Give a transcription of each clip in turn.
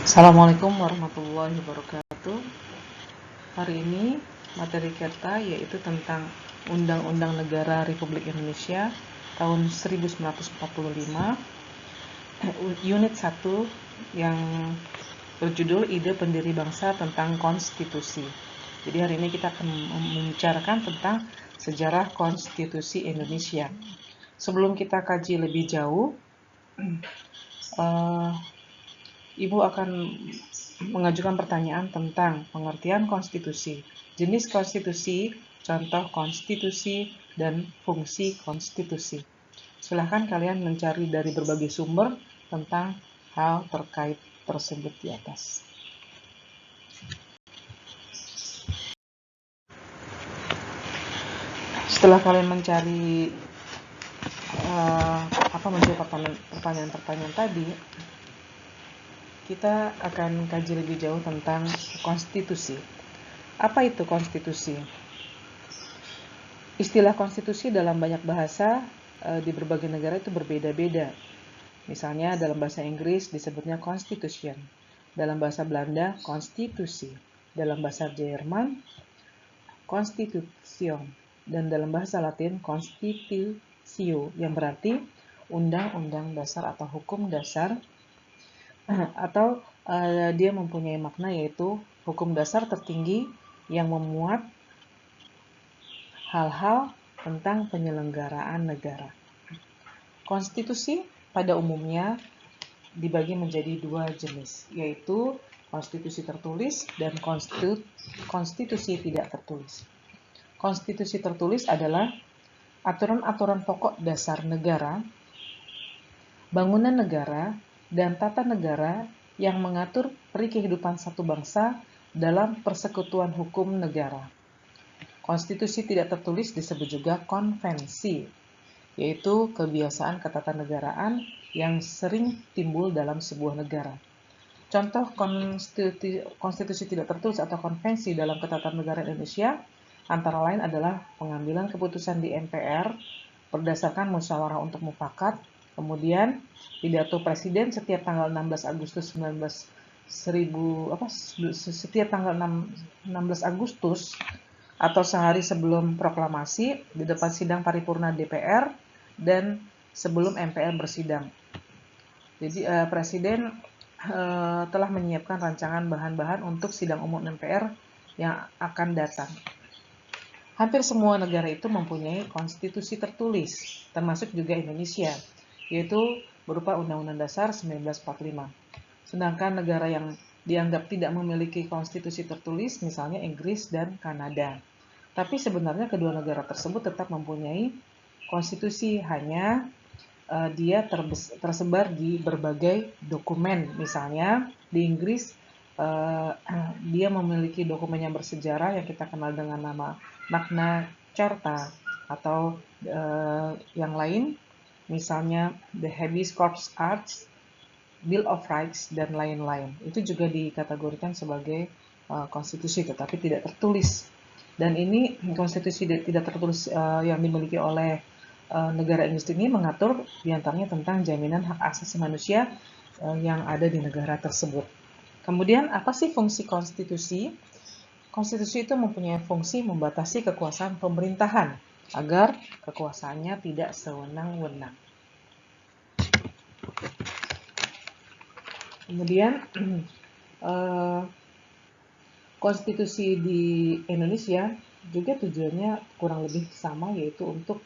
Assalamualaikum warahmatullahi wabarakatuh. Hari ini materi kita yaitu tentang Undang-Undang Negara Republik Indonesia tahun 1945, unit 1 yang berjudul Ide Pendiri Bangsa tentang Konstitusi. Jadi hari ini kita akan membicarakan tentang sejarah konstitusi Indonesia. Sebelum kita kaji lebih jauh, Ibu akan mengajukan pertanyaan tentang pengertian konstitusi, jenis konstitusi, contoh konstitusi, dan fungsi konstitusi. Silahkan kalian mencari dari berbagai sumber tentang hal terkait tersebut di atas. Setelah kalian mencari pertanyaan-pertanyaan tadi, kita akan kaji lebih jauh tentang konstitusi. Apa itu konstitusi? Istilah konstitusi dalam banyak bahasa di berbagai negara itu berbeda-beda. Misalnya dalam bahasa Inggris disebutnya Constitution, dalam bahasa Belanda konstitusi, dalam bahasa Jerman Constitution, dan dalam bahasa Latin Constitutio, yang berarti undang-undang dasar atau hukum dasar, atau dia mempunyai makna yaitu hukum dasar tertinggi yang memuat hal-hal tentang penyelenggaraan negara. Konstitusi pada umumnya dibagi menjadi dua jenis, yaitu konstitusi tertulis dan konstitusi tidak tertulis. Konstitusi tertulis adalah aturan-aturan pokok dasar negara, bangunan negara, dan tata negara yang mengatur peri kehidupan satu bangsa dalam persekutuan hukum negara. Konstitusi tidak tertulis disebut juga konvensi, yaitu kebiasaan ketatanegaraan yang sering timbul dalam sebuah negara. Contoh konstitusi tidak tertulis atau konvensi dalam ketatanegaraan Indonesia antara lain adalah pengambilan keputusan di MPR berdasarkan musyawarah untuk mufakat, kemudian pidato presiden setiap tanggal 16 Agustus setiap tanggal 16 Agustus atau sehari sebelum proklamasi di depan sidang paripurna DPR dan sebelum MPR bersidang. Jadi presiden telah menyiapkan rancangan bahan-bahan untuk sidang umum MPR yang akan datang. Hampir semua negara itu mempunyai konstitusi tertulis, termasuk juga Indonesia, yaitu berupa Undang-Undang Dasar 1945. Sedangkan negara yang dianggap tidak memiliki konstitusi tertulis, misalnya Inggris dan Kanada. Tapi sebenarnya kedua negara tersebut tetap mempunyai konstitusi, hanya dia tersebar di berbagai dokumen. Misalnya di Inggris dia memiliki dokumen yang bersejarah yang kita kenal dengan nama Magna Carta, atau yang lain misalnya The Habeas Corpus Acts, Bill of Rights, dan lain-lain. Itu juga dikategorikan sebagai konstitusi tetapi tidak tertulis. Dan ini konstitusi tidak tertulis yang dimiliki oleh negara Inggris ini mengatur diantaranya tentang jaminan hak asasi manusia yang ada di negara tersebut. Kemudian apa sih fungsi konstitusi? Konstitusi itu mempunyai fungsi membatasi kekuasaan pemerintahan agar kekuasaannya tidak sewenang-wenang. Kemudian konstitusi di Indonesia juga tujuannya kurang lebih sama, yaitu untuk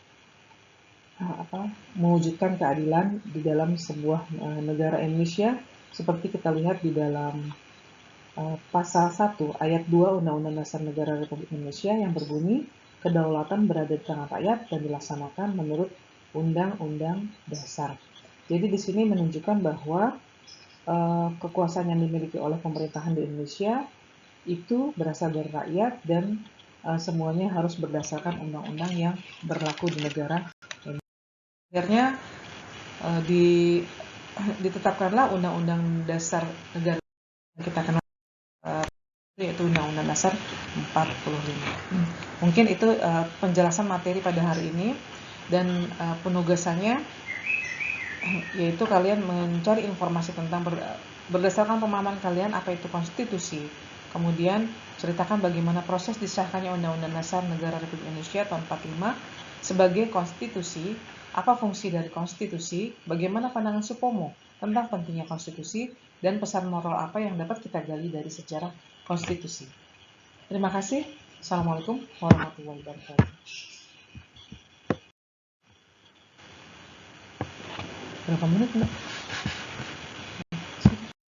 mewujudkan keadilan di dalam sebuah negara Indonesia, seperti kita lihat di dalam pasal 1 ayat 2 Undang-Undang Dasar Negara Republik Indonesia yang berbunyi, kedaulatan berada di tangan rakyat dan dilaksanakan menurut Undang-Undang Dasar. Jadi di sini menunjukkan bahwa kekuasaan yang dimiliki oleh pemerintahan di Indonesia itu berasal dari rakyat dan semuanya harus berdasarkan undang-undang yang berlaku di negara. Akhirnya ditetapkanlah Undang-Undang Dasar Negara yang kita kenal, yaitu Undang-Undang Dasar 45. Mungkin itu penjelasan materi pada hari ini, dan penugasannya yaitu kalian mencari informasi tentang Berdasarkan pemahaman kalian apa itu konstitusi, kemudian ceritakan bagaimana proses disahkannya Undang-Undang Dasar Negara Republik Indonesia tahun 45 sebagai konstitusi, apa fungsi dari konstitusi, bagaimana pandangan Supomo tentang pentingnya konstitusi, dan pesan moral apa yang dapat kita gali dari sejarah konstitusi. Terima kasih. Assalamualaikum warahmatullahi wabarakatuh. Berapa menit, Mbak?